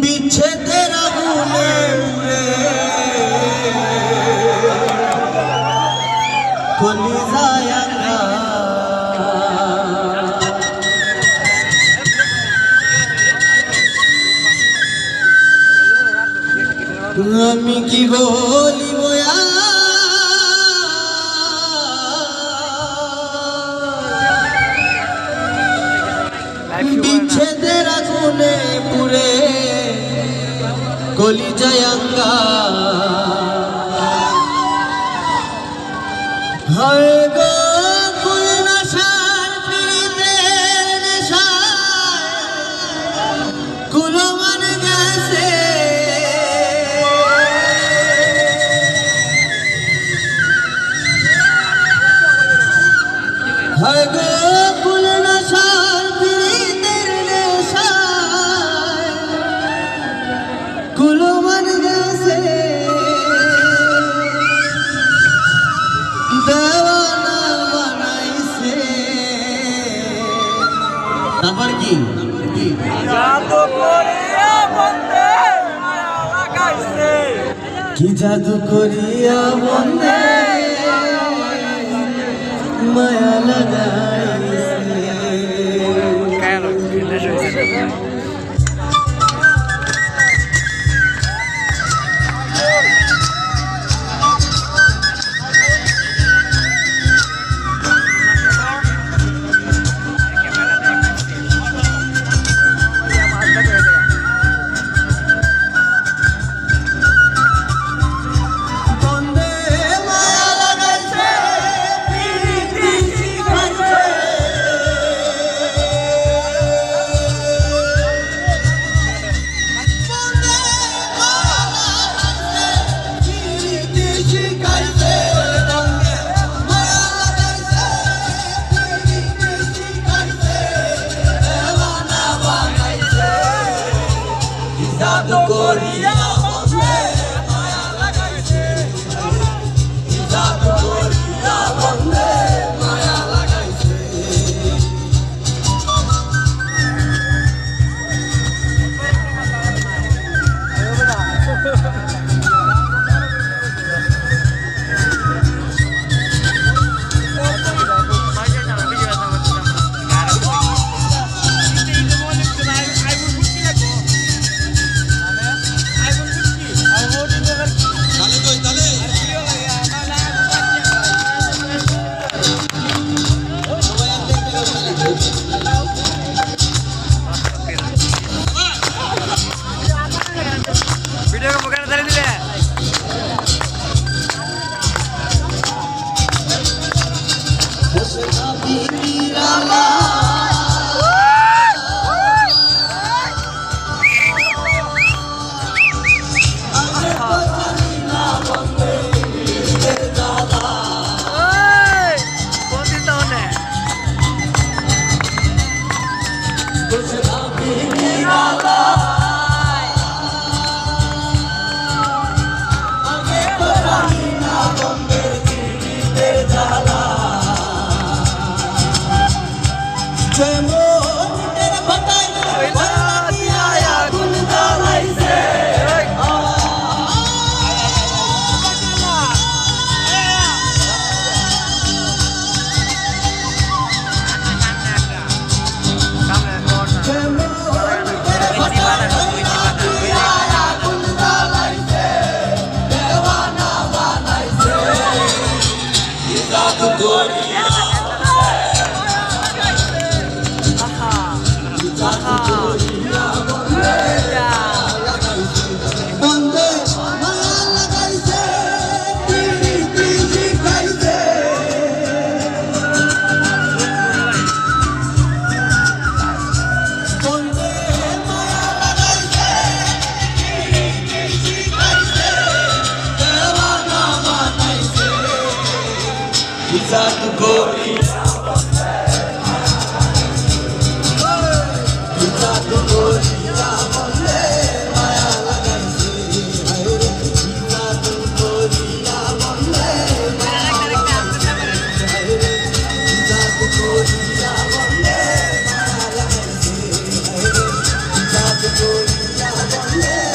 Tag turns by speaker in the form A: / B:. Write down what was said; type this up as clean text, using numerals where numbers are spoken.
A: বিচ্ছেদের আগুনে পুড়ে কলিজায় আমি কি বলিব বিচ্ছেদের আগুনে পুড়ে কলিজায় হয় গো ফুল নশার পিরিতের নেশায় কুলমান গেছে হয় গো ফুল নশার পিরিতের নেশায় কুলমান গেছে দেওয়ানা বানাইছে তারপর কি
B: জাদু করিয়া বন্দে মায়া লাগাইছে
A: কি জাদু করিয়া বন্দে মায়া লাগাইছে
B: কেন ফিনিশ হইছে
A: জাদু করিয়া বন্দে মায়া লাগাইছে জাদু করিয়া বন্দে মায়া লাগাইছে
B: ভিডিও को पकड़ धरे दिले
A: জাদু করিয়া বন্দে জাদু করিয়া বন্দে মায়া লাগাইছে জাদু করিয়া বন্দে মায়া লাগাইছে করিয়া বন্ধে